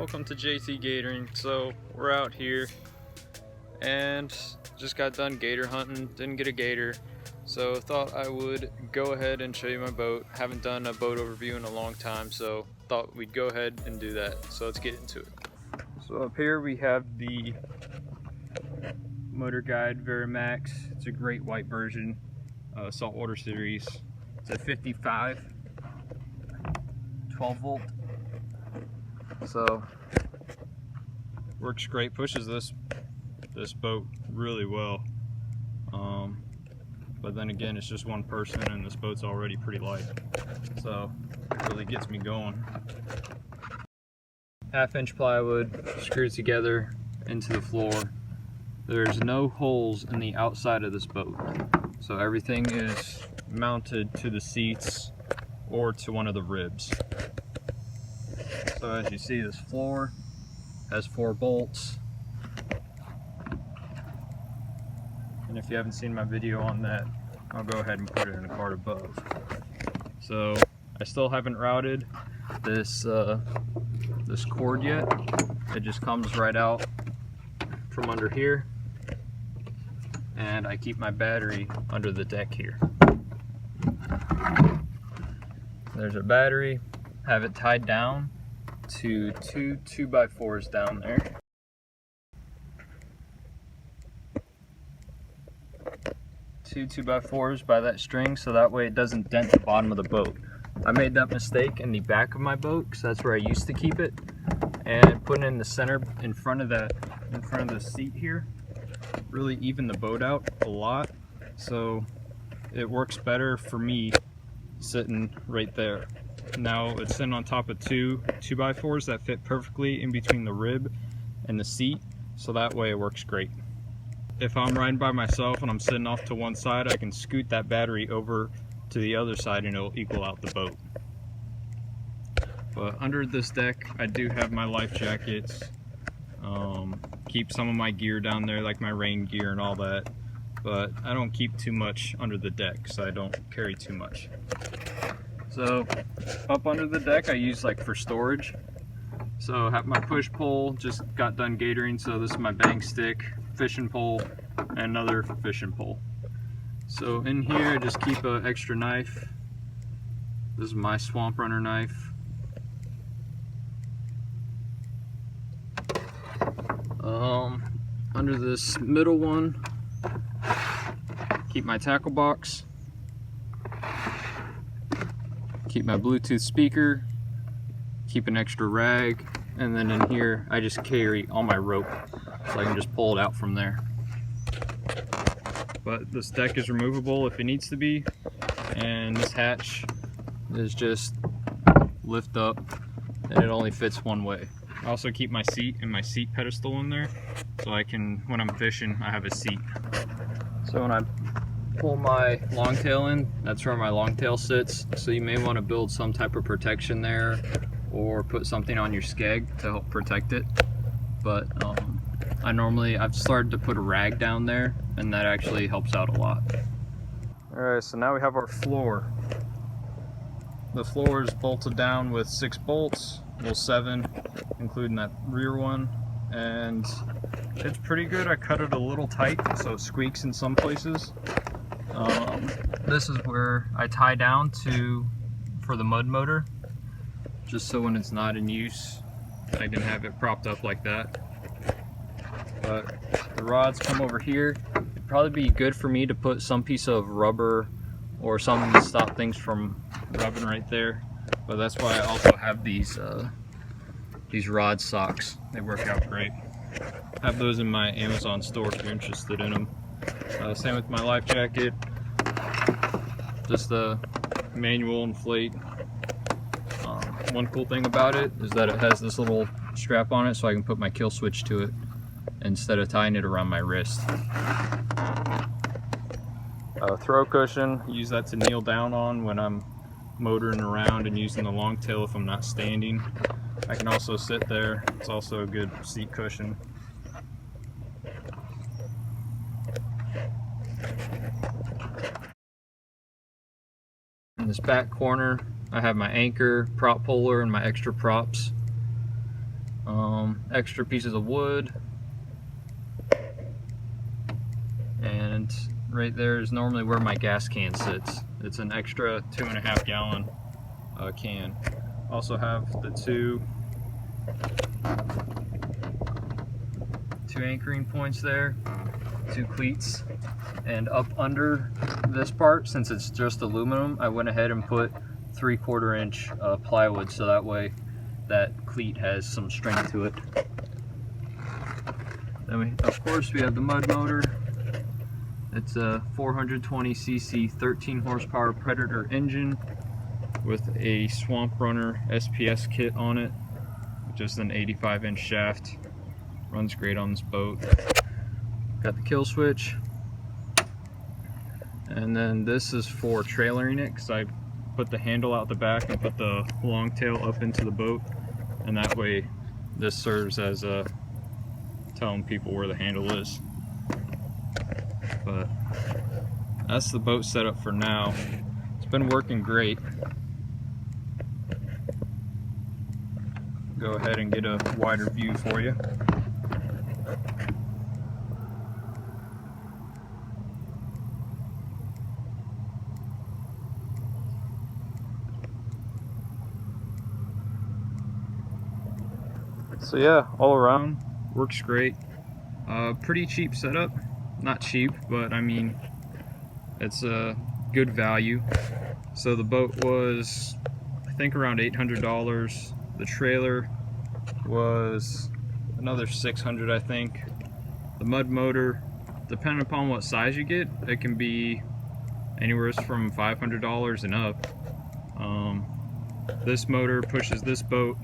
welcome to JT Gatoring. So we're out here and just got done gator hunting, didn't get a gator, so thought I would go ahead and show you my boat. Haven't done a boat overview in a long time, so thought we'd go ahead and do that. So let's get into it. So up here we have the Motor Guide Verimax. It's a great white version, saltwater series. It's a 55 12 volt. So works great, pushes this boat really well, but then again, it's just one person and this boat's already pretty light, so it really gets me going. 1/2-inch plywood screwed together into the floor. There's no holes in the outside of this boat, so everything is mounted to the seats or to one of the ribs. So as you see, this floor has 4 bolts. And if you haven't seen my video on that, I'll go ahead and put it in the card above. So I still haven't routed this this cord yet. It just comes right out from under here. And I keep my battery under the deck here. There's a battery. Have it tied down to 2 2x4s down there. Two 2x4s by that string, so that way it doesn't dent the bottom of the boat. I made that mistake in the back of my boat because that's where I used to keep it, and putting it in the center in front of the seat here really evened the boat out a lot, so it works better for me sitting right there. Now it's sitting on top of 2 2x4s that fit perfectly in between the rib and the seat, so that way it works great. If I'm riding by myself and I'm sitting off to one side, I can scoot that battery over to the other side and it'll equal out the boat. But under this deck, I do have my life jackets, keep some of my gear down there, like my rain gear and all that, but I don't keep too much under the deck, so I don't carry too much. So up under the deck I use like for storage. So I have my push pole, just got done gatoring, so this is my bang stick, fishing pole, and another fishing pole. So in here I just keep an extra knife. This is my Swamp Runner knife. Under this middle one, keep my tackle box, keep my Bluetooth speaker, keep an extra rag, and then in here I just carry all my rope so I can just pull it out from there. But this deck is removable if it needs to be, and this hatch is just lift up and it only fits one way. I also keep my seat and my seat pedestal in there, so I can, when I'm fishing, I have a seat. So when I pull my longtail in, that's where my longtail sits, so you may want to build some type of protection there or put something on your skeg to help protect it. But I've started to put a rag down there, and that actually helps out a lot. Alright, so now we have our floor. The floor is bolted down with 6 bolts, well 7, including that rear one, and it's pretty good. I cut it a little tight so it squeaks in some places. This is where I tie down to for the mud motor, just so when it's not in use I can have it propped up like that. But the rods come over here. It'd probably be good for me to put some piece of rubber or something to stop things from rubbing right there, but that's why I also have these rod socks. They work out great. I have those in my Amazon store if you're interested in them. Same with my life jacket, just a manual inflate. One cool thing about it is that it has this little strap on it so I can put my kill switch to it instead of tying it around my wrist. Throw cushion, use that to kneel down on when I'm motoring around and using the longtail if I'm not standing. I can also sit there. It's also a good seat cushion. In this back corner, I have my anchor, prop puller, and my extra props. extra pieces of wood, and right there is normally where my gas can sits. It's an extra 2.5 gallon can. Also have the two anchoring points there, 2 cleats, and up under this part, since it's just aluminum, I went ahead and put 3/4 inch plywood, so that way that cleat has some strength to it. Then of course we have the mud motor. It's a 420cc 13 horsepower Predator engine with a Swamp Runner SPS kit on it, just an 85-inch shaft. Runs great on this boat. Got the kill switch, and then this is for trailering it, because I put the handle out the back and put the longtail up into the boat, and that way this serves as a telling people where the handle is. But that's the boat setup for now. It's been working great. Go ahead and get a wider view for you. So yeah, all around works great. Pretty cheap setup. Not cheap, but I mean, it's a good value. So the boat was, I think, around $800. The trailer was another $600, I think. The mud motor, depending upon what size you get, it can be anywhere from $500 and up. This motor pushes this boat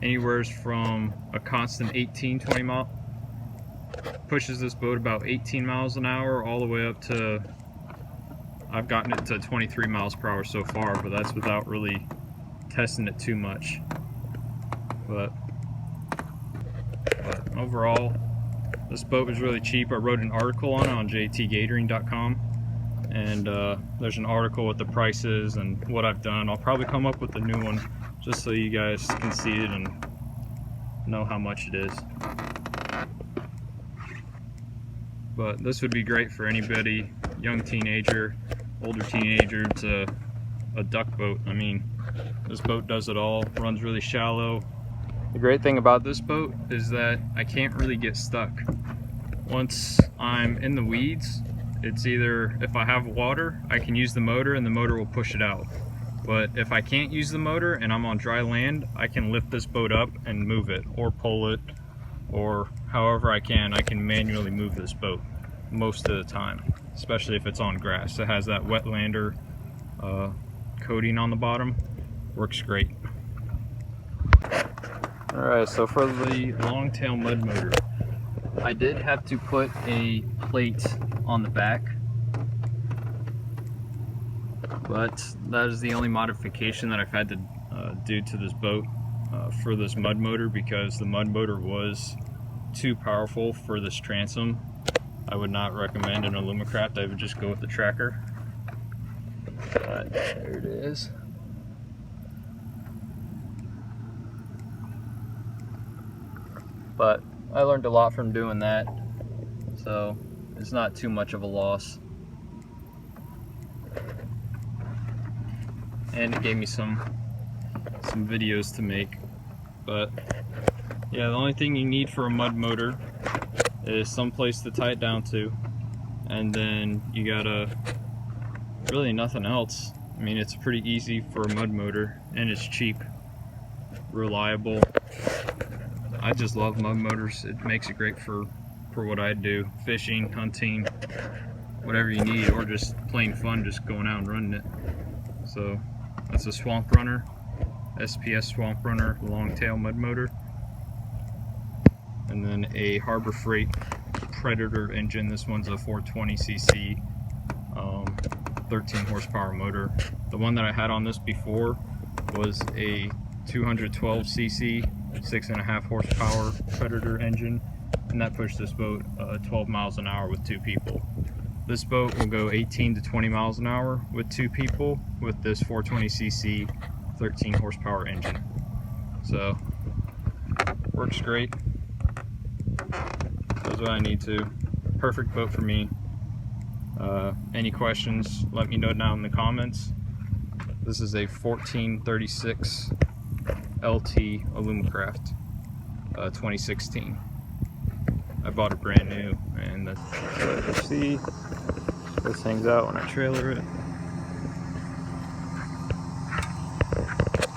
anywhere from a constant 20 mile, pushes this boat about 18 miles an hour all the way up to, I've gotten it to 23 miles per hour so far, but that's without really testing it too much. But overall, this boat was really cheap. I wrote an article on it on jtgatering.com, and there's an article with the prices and what I've done. I'll probably come up with a new one just so you guys can see it and know how much it is. But this would be great for anybody, young teenager, older teenager. It's a duck boat. I mean, this boat does it all, runs really shallow. The great thing about this boat is that I can't really get stuck. Once I'm in the weeds, it's either, if I have water, I can use the motor and the motor will push it out. But if I can't use the motor and I'm on dry land, I can lift this boat up and move it, or pull it, or however I can manually move this boat most of the time, especially if it's on grass. It has that wetlander coating on the bottom. Works great. Alright, so for the longtail mud motor, I did have to put a plate on the back, but that is the only modification that I've had to do to this boat for this mud motor, because the mud motor was too powerful for this transom. I would not recommend an Alumacraft. I would just go with the tracker. But there it is. But I learned a lot from doing that, so it's not too much of a loss. And it gave me some videos to make. But yeah, the only thing you need for a mud motor is some place to tie it down to, and then you gotta, really nothing else. I mean, it's pretty easy for a mud motor, and it's cheap, reliable. I just love mud motors. It makes it great for what I do, fishing, hunting, whatever you need, or just plain fun, just going out and running it. So that's a Swamp Runner, SPS Swamp Runner Longtail mud motor, and then a Harbor Freight Predator engine. This one's a 420cc 13 horsepower motor. The one that I had on this before was a 212cc 6.5 horsepower Predator engine, and that pushed this boat 12 miles an hour with 2 people. This boat will go 18 to 20 miles an hour with 2 people with this 420cc 13 horsepower engine. So Works great. Does what I need to. Perfect boat for me. Any questions, let me know down in the comments. This is a 1436 LT Alumacraft 2016. I bought it brand new, and that's what you see. This hangs out when I trailer it.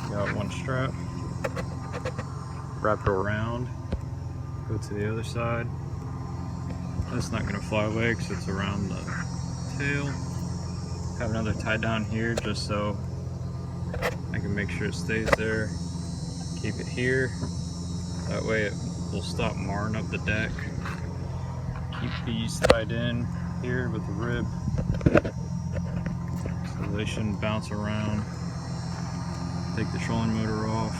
Got one strap. Wrap it around. Go to the other side. That's not going to fly away because it's around the tail. Have another tie down here just so I can make sure it stays there. Keep it here. That way it will stop marring up the deck. Keep these tied in here with the rib so they shouldn't bounce around. Take the trolling motor off.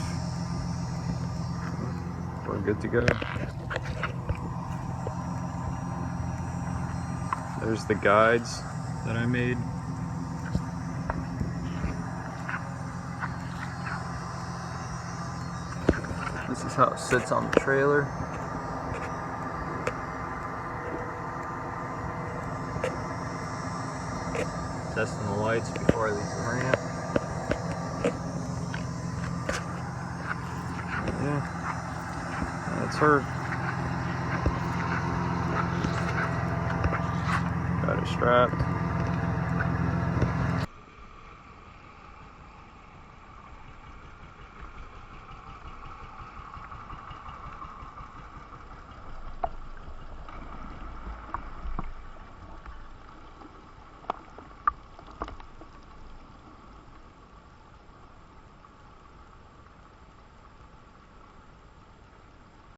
We're good to go. There's the guides that I made. This is how it sits on the trailer. Testing the lights before I leave the ramp. Yeah, that's her. Got it strapped.